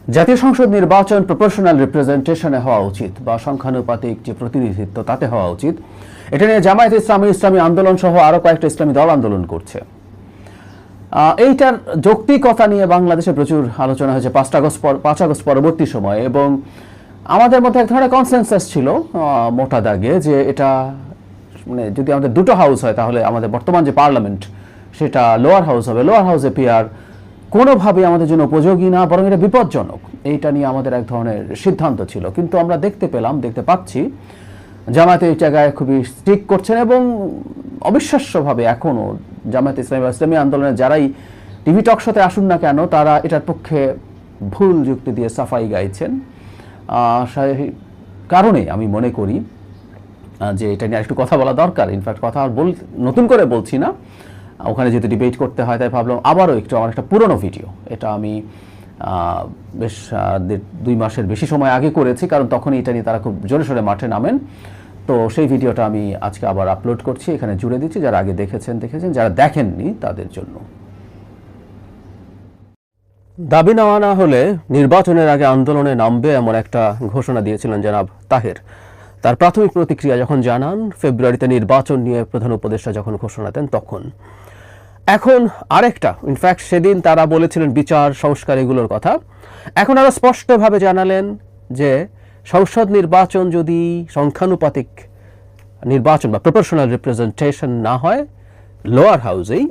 জাতীয় সংসদ নির্বাচন প্রপোর্শনাল রিপ্রেজেন্টেশনে হওয়া উচিত বা সংখ্যানুপাতিক যে প্রতিনিধিত্ব তাতে হওয়া উচিত। এটা নিয়ে জামায়াতে ইসলামী আন্দোলন সহ আরো কয়েকটা ইসলামী দল আন্দোলন করছে। এইটার যৌক্তিকতা নিয়ে বাংলাদেশে প্রচুর আলোচনা হয়েছে 5 আগস্ট পরবর্তী সময়ে, এবং আমাদের মধ্যে এক ধরনের কনসেনসাস ছিল মোটা দাগে যে এটা মানে যদি আমাদের দুটো হাউস হয় তাহলে আমাদের বর্তমান যে পার্লামেন্ট সেটা লোয়ার হাউস হবে। লোয়ার হাউসে পিআর কোনোভাবে আমাদের জন্য উপযোগী না, বরং এটা বিপজ্জনক। এইটা নিয়ে আমাদের এক ধরনের সিদ্ধান্ত ছিল, কিন্তু আমরা দেখতে পাচ্ছি জামায়াতে এই জায়গায় খুবই স্টিক করছেন, এবং অবিশ্বাস্যভাবে এখনও জামায়াতে ইসলামী আন্দোলনের যারাই টিভি টক শোতে আসুন না কেন তারা এটার পক্ষে ভুল যুক্তি দিয়ে সাফাই গাইছেন। সেই কারণে আমি মনে করি যে এটা নিয়ে একটু কথা বলা দরকার। ইনফ্যাক্ট কথা নতুন করে বলছি না, ওখানে যেহেতু ডিবেট করতে হয় তাই ভাবলাম আবারও আমার একটা পুরনো ভিডিও, এটা আমি বেশ 2 মাসের বেশি সময় আগে করেছি, কারণ তখনই এটা নিয়ে তারা খুব জোরে সোরে মাঠে নামেন। তো সেই ভিডিওটা আমি আজকে আবার আপলোড করছি, এখানে জুড়ে দিচ্ছি। যারা আগে দেখেছেন, যারা দেখেননি তাদের জন্য। দাবি নেওয়া না হলে নির্বাচনের আগে আন্দোলনে নামবে এমন একটা ঘোষণা দিয়েছিলেন জনাব তাহের। তার প্রাথমিক প্রতিক্রিয়া যখন জানান ফেব্রুয়ারিতে নির্বাচন নিয়ে প্রধান উপদেষ্টা যখন ঘোষণা দেন তখন। এখন আরেকটা, ইনফ্যাক্ট সেদিন তারা বলেছিলেন বিচার সংস্কার এগুলোর কথা, এখন আরো স্পষ্টভাবে জানালেন যে সংসদ নির্বাচন যদি সংখ্যানুপাতিক নির্বাচন বা প্রপোর্শনাল রিপ্রেজেন্টেশন না হয় লোয়ার হাউসেই,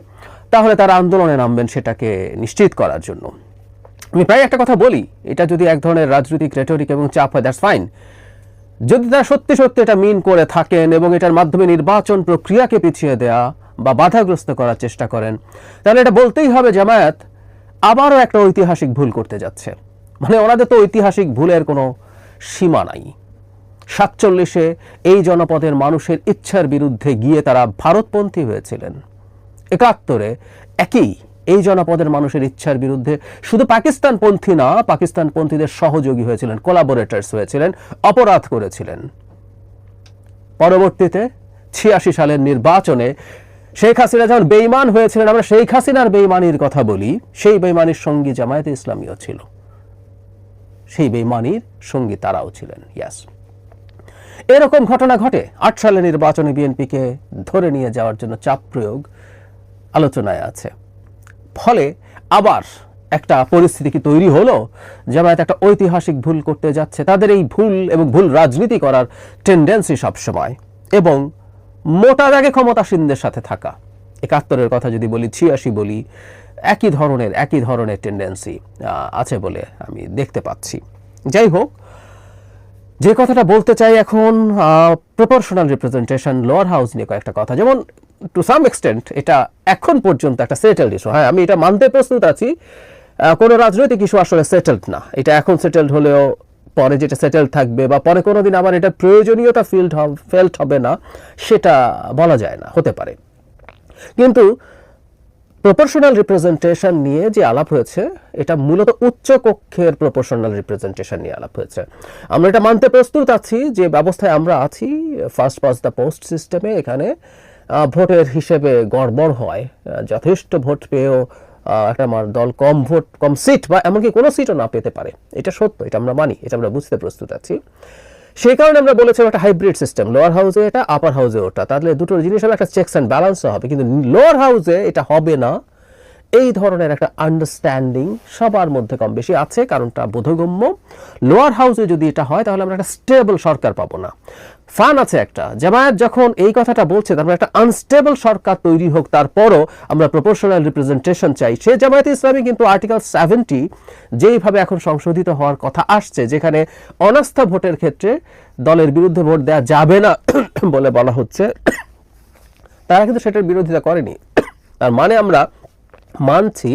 তাহলে তারা আন্দোলনে নামবেন সেটাকে নিশ্চিত করার জন্য। আমি প্রায় একটা কথা বলি, এটা যদি এক ধরনের রাজনৈতিক রেটরিক এবং চাপ হয় দ্যাটস ফাইন। যদি তারা সত্যি এটা মিন করে থাকেন এবং এটার মাধ্যমে নির্বাচন প্রক্রিয়াকে পিছিয়ে দেয়া বা বাধাগ্রস্ত করার চেষ্টা করেন, তাহলে এটা বলতেই হবে জামায়াত আবারও একটা ঐতিহাসিক ভুল করতে যাচ্ছে। মানে ওনাদের তো ঐতিহাসিক ভুলের কোনো সীমা নাই। 47-এ এই জনপদের মানুষের ইচ্ছার বিরুদ্ধে গিয়ে তারা ভারতপন্থী হয়েছিলেন। 71-এ একই এই জনপদের মানুষের ইচ্ছার বিরুদ্ধে শুধু পাকিস্তানপন্থী না, পাকিস্তানপন্থীদের সহযোগী হয়েছিলেন, কোলাবোরেটরস হয়েছিলেন, অপরাধ করেছিলেন। পরবর্তীতে 86 সালের নির্বাচনে শেখ হাসিনা যখন বেঈমান হয়েছিলেন, আমরা শেখ হাসিনার বেঈমানির কথা বলি, সেই বেঈমানির সঙ্গী জামায়াতে ইসলামীও ছিল, সেই বেঈমানির সঙ্গী তারাও ছিলেন। ইয়াস, এরকম ঘটনা ঘটে। 8 সালের নির্বাচনে বিএনপিকে ধরে নিয়ে যাওয়ার জন্য চাপ প্রয়োগ আলোচনায় আছে। ফলে আবার একটা পরিস্থিতি কি তৈরি হলো, জামায়াত একটা ঐতিহাসিক ভুল করতে যাচ্ছে। তাদের এই ভুল এবং ভুল রাজনীতি করার টেন্ডেন্সি সবসময়, এবং মোটা দাগে ক্ষমতাসীনদের সাথে থাকা। 71-এর কথা যদি বলি, 86 বলি, একই ধরনের টেন্ডেন্সি আছে বলে আমি দেখতে পাচ্ছি। যাই হোক, যে কথাটা বলতে চাই এখন প্রপোর্শনাল রিপ্রেজেন্টেশন লোয়ার হাউস নিয়ে কয়েকটা কথা। যেমন টু সাম এক্সটেন্ট এটা এখন পর্যন্ত একটা সেটেলড ইস্যু। হ্যাঁ, আমি এটা মানতে প্রস্তুত আছি, কোনো রাজনৈতিক ইস্যু আসলে সেটেলড না। এটা এখন সেটেলড হলেও পরে যেটা সেটেলড থাকবে বা পরে কোনোদিন আবার এটা প্রয়োজনীয়তা ফেল্ট হবে না সেটা বলা যায় না, হতে পারে। কিন্তু প্রপোর্শনাল রিপ্রেজেন্টেশন নিয়ে যে আলাপ হয়েছে এটা মূলত উচ্চ কক্ষের প্রপোর্শনাল রিপ্রেজেন্টেশন নিয়ে আলাপ হয়েছে। আমরা এটা মানতে প্রস্তুত আছি যে ব্যবস্থায় আমরা আছি, ফার্স্ট পাস্ট দ্য পোস্ট সিস্টেমে। এখানে ভোটের হিসেবে গড়বড় হয়, যথেষ্ট ভোট পেয়েও একটা দল কম সিট বা এমনকি কোনো সিটও না পেতে পারে। এটা সত্য, এটা আমরা মানি, এটা আমরা বুঝতে প্রস্তুত আছি। সেই কারণে আমরা বলেছিলাম একটা হাইব্রিড সিস্টেম, লোয়ার হাউসে এটা, আপার হাউসে ওটা, তাহলে দুটো জিনিস হবে, একটা চেকস অ্যান্ড ব্যালেন্সও হবে। কিন্তু লোয়ার হাউসে এটা হবে না, এই ধরনের একটা আন্ডারস্ট্যান্ডিং সবার মধ্যে কম বেশি আছে, কারণটা বোধগম্য। লোয়ার হাউসে যদি এটা হয় তাহলে আমরা একটা স্টেবল সরকার পাবো না। ফান আছে একটা, জামায়াত যখন এই কথাটা বলছে তারপরে একটা আনস্টেবল সরকার তৈরি হোক, তারপরও আমরা প্রপোর্শনাল রিপ্রেজেন্টেশন চাই। সে জামায়াতে ইসলামী কিন্তু আর্টিকেল 70 যেইভাবে এখন সংশোধিত হওয়ার কথা আসছে, যেখানে অনাস্থা ভোটের ক্ষেত্রে দলের বিরুদ্ধে ভোট দেওয়া যাবে না বলে বলা হচ্ছে, তারা কিন্তু সেটার বিরোধিতা করেনি। তার মানে আমরা মানছি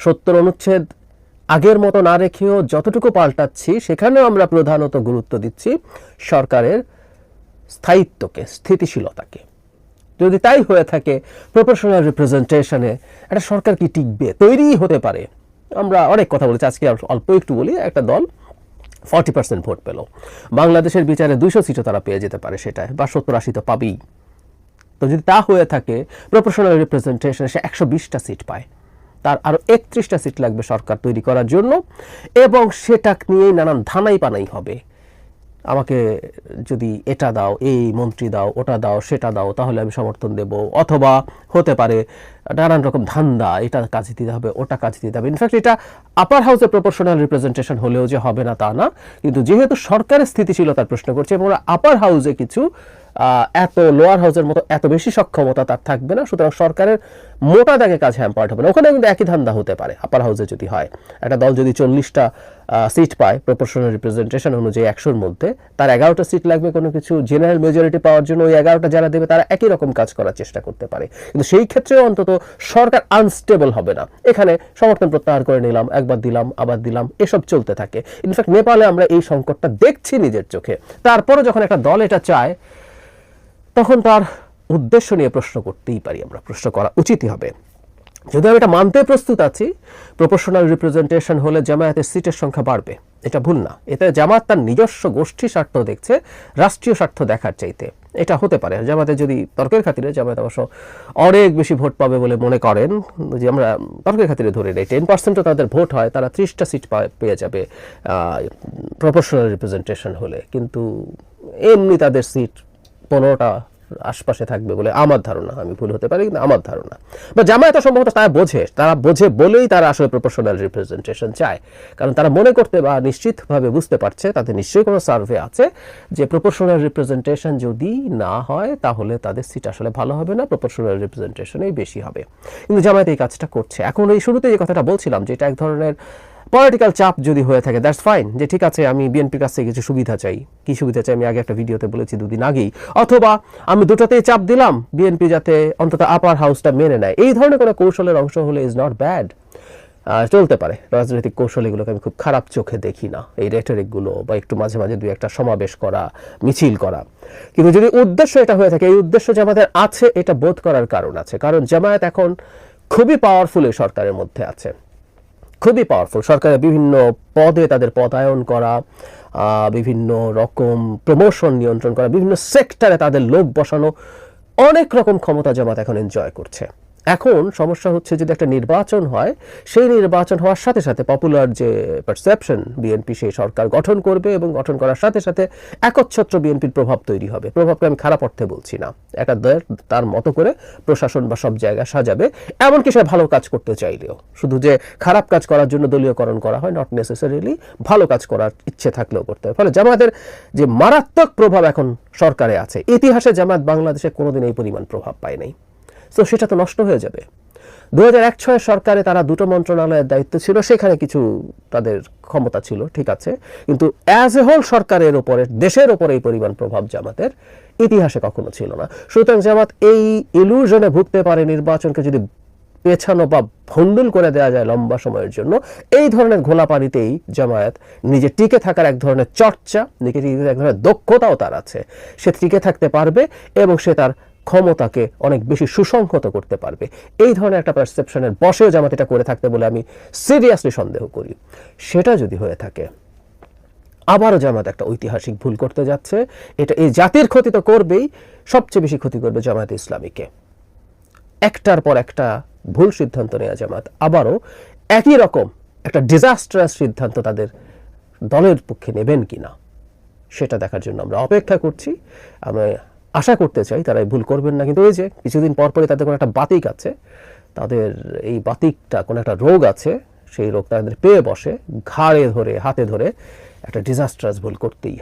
70 অনুচ্ছেদ আগের মতো না রেখেও যতটুকু পাল্টাচ্ছি সেখানেও আমরা প্রধানত গুরুত্ব দিচ্ছি সরকারের স্থায়িত্বকে, স্থিতিশীলতাকে। যদি তাই হয়ে থাকে, প্রপোর্শনাল রিপ্রেজেন্টেশনে একটা সরকার কি টিকবে, তৈরি হতে পারে। আমরা অনেক কথা বলেছি, আজকে অল্প একটু বলি। একটা দল 40% ভোট পেল, বাংলাদেশের বিচারে 200 সিটও তারা পেয়ে যেতে পারে সেটায়, বা 70-80 তো পাবেই। তো যদি তা হয়ে থাকে, প্রপোর্শনাল রিপ্রেজেন্টেশনে সে 120টা সিট পায়, তার আরও 31টা সিট লাগবে সরকার তৈরি করার জন্য, এবং সেটা নিয়েই নানান ধানাই পানাই হবে। আমাকে যদি এটা দাও, এই মন্ত্রী দাও, ওটা দাও, সেটা দাও, তাহলে আমি সমর্থন দেব, অথবা হতে পারে নানান রকম ধান্দা, এটা কাজ দিতে হবে, ওটা কাজ দিতে হবে। ইনফ্যাক্ট এটা আপার হাউসে প্রপোর্শনাল রিপ্রেজেন্টেশন হলেও যে হবে না তা না, কিন্তু যেহেতু সরকারের স্থিতিশীলতার প্রশ্ন করছে এবং আপার হাউসে কিছু এত লোয়ার হাউসের মতো এত বেশি সক্ষমতা তার থাকবে না, সুতরাং সরকারের মোটা দাগে কাজ হ্যাম্পার্ড হবে না। ওখানে কিন্তু একই ধান্দা হতে পারে আপার হাউসে যদি হয়। একটা দল যদি 40টা সিট পায় প্রপোর্শনাল রিপ্রেজেন্টেশন অনুযায়ী 100-র মধ্যে, তার 11টা সিট লাগবে কোনো কিছু জেনারেল মেজরিটি পাওয়ার জন্য। ওই 11টা যারা দেবে তারা একই রকম কাজ করার চেষ্টা করতে পারে, কিন্তু সেই ক্ষেত্রেও অন্তত সরকার আনস্টেবল হবে না। এখানে সমর্থন প্রত্যাহার করে নিলাম, একবার দিলাম, আবার দিলাম, এসব চলতে থাকে। ইনফ্যাক্ট নেপালে আমরা এই সংকটটা দেখছি নিজের চোখে। তারপরে যখন একটা দল এটা চায়, তখন তার উদ্দেশ্য নিয়ে প্রশ্ন করতেই পারি আমরা, প্রশ্ন করা উচিতই হবে। যদি আমি এটা মানতে প্রস্তুত আছি, প্রপোর্শনাল রিপ্রেজেন্টেশন হলে জামায়াতের সিটের সংখ্যা বাড়বে, এটা ভুল না। এতে জামাত তার নিজস্ব গোষ্ঠী স্বার্থ দেখছে রাষ্ট্রীয় স্বার্থ দেখার চাইতে, এটা হতে পারে। জামায়াতের যদি তর্কের খাতিরে, জামায়াত অবশ্য অনেক বেশি ভোট পাবে বলে মনে করেন, যে আমরা তর্কের খাতিরে ধরে নেই 10%ও তাদের ভোট হয়, তারা 30টা সিট পেয়ে যাবে প্রপোর্শনাল রিপ্রেজেন্টেশন হলে, কিন্তু এমনি তাদের সিট 15টা আশপাশে থাকবে বলে আমার ধারণা। আমি ভুল হতে পারি, কিন্তু আমার ধারণা। বা জামায়াত সম্ভবত তারা বোঝে বলেই তারা আসলে প্রপোর্শনাল রিপ্রেজেন্টেশন চায়, কারণ তারা মনে করতে বা নিশ্চিতভাবে বুঝতে পারছে, তাদের নিশ্চয়ই কোনো সার্ভে আছে যে প্রপোর্শনাল রিপ্রেজেন্টেশন যদি না হয় তাহলে তাদের সিট আসলে ভালো হবে না, প্রপোর্শনাল রিপ্রেজেন্টেশনেই বেশি হবে। কিন্তু জামায়াত এই কাজটা করছে। এখন এই শুরুতে যে কথাটা বলছিলাম, যে এটা এক ধরনের পলিটিক্যাল চাপ যদি হয়ে থাকে, দ্যাটস ফাইন, যে ঠিক আছে আমি বিএনপির কাছ থেকে কিছু সুবিধা চাই। কি সুবিধা চাই আমি আগে একটা ভিডিওতে বলেছি, 2 দিন আগেই। অথবা আমি দুটোতেই চাপ দিলাম, বিএনপি যাতে অন্তত আপার হাউসটা মেনে নেয়। এই ধরনের কোনো কৌশলের অংশ হলে ইজ নট ব্যাড, চলতে পারে। রাজনৈতিক কৌশল এগুলোকে আমি খুব খারাপ চোখে দেখি না, এই রেটরিকগুলো, বা একটু মাঝে মাঝে 2-1টা সমাবেশ করা, মিছিল করা। কিন্তু যদি উদ্দেশ্য এটা হয়ে থাকে, এই উদ্দেশ্য জামায়াতের আছে, এটা বোধ করার কারণ আছে। কারণ জামায়াত এখন খুবই পাওয়ারফুল এই সরকারের মধ্যে আছে, খুবই পাওয়ারফুল। সরকারের বিভিন্ন পদে তাদের পদায়ন করা, বিভিন্ন রকম প্রমোশন নিয়ন্ত্রণ করা, বিভিন্ন সেক্টরে তাদের লোক বসানো, অনেক রকম ক্ষমতা জামাত এখন এনজয় করছে। এখন সমস্যা হচ্ছে যদি একটা নির্বাচন হয়, সেই নির্বাচন হওয়ার সাথে সাথে পপুলার যে পারসেপশন, বিএনপি সেই সরকার গঠন করবে, এবং গঠন করার সাথে সাথে একচ্ছত্র বিএনপির প্রভাব তৈরি হবে। প্রভাবকে আমি খারাপ অর্থে বলছি না, একটা দল তার মতো করে প্রশাসন বা সব জায়গা সাজাবে, এমনকি সে ভালো কাজ করতে চাইলেও। শুধু যে খারাপ কাজ করার জন্য দলীয়করণ করা হয়, নট নেসেসারিলি, ভালো কাজ করার ইচ্ছে থাকলেও করতে হয়। ফলে জামায়াতের যে মারাত্মক প্রভাব এখন সরকারে আছে, ইতিহাসে জামায়াত বাংলাদেশে কোনোদিন এই পরিমাণ প্রভাব পায় নাই। তো সেটা তো নষ্ট হয়ে যাবে। 2001-06 সরকারে তারা 2টো মন্ত্রণালয়ের দায়িত্ব ছিল, সেখানে কিছু তাদের ক্ষমতা ছিল, ঠিক আছে, কিন্তু অ্যাজ এ হোল সরকারের ওপরে, দেশের ওপরে এই পরিমাণ প্রভাব জামাতের ইতিহাসে কখনো ছিল না। সুতরাং জামাত এই ইলুশনে ভুগতে পারে, নির্বাচনকে যদি পেছানো বা ভণ্ডুল করে দেওয়া যায় লম্বা সময়ের জন্য, এই ধরনের ঘোলা পানিতেই জামায়াত নিজে টিকে থাকার এক ধরনের চর্চা, নিজে এক ধরনের দক্ষতাও তার আছে। সে টিকে থাকতে পারবে এবং সে তার ক্ষমতাকে অনেক বেশি সুসংহত করতে পারবে। এই ধরনের একটা পারসেপশনের বসেও জামাত এটা করে থাকতে বলে আমি সিরিয়াসলি সন্দেহ করি। সেটা যদি হয়ে থাকে, আবারও জামাত একটা ঐতিহাসিক ভুল করতে যাচ্ছে। এটা এই জাতির ক্ষতি তো করবেই, সবচেয়ে বেশি ক্ষতি করবে জামায়াত ইসলামীকে। একটার পর একটা ভুল সিদ্ধান্ত নেওয়া জামাত আবারও একই রকম একটা ডিজাস্টারাস সিদ্ধান্ত তাদের দলের পক্ষে নেবেন কিনা, সেটা দেখার জন্য আমরা অপেক্ষা করছি। আমরা আশা করতে চাই তারা ভুল করবেন না। কিন্তু ওই যে কিছুদিন পরপরই তাদের কোনো একটা বাতিক আছে, তাদের এই বাতিকটা কোনো একটা রোগ আছে, সেই রোগ তাদের পেয়ে বসে, ঘাড়ে ধরে, হাতে ধরে একটা ডিজাস্টারাস ভুল করতেই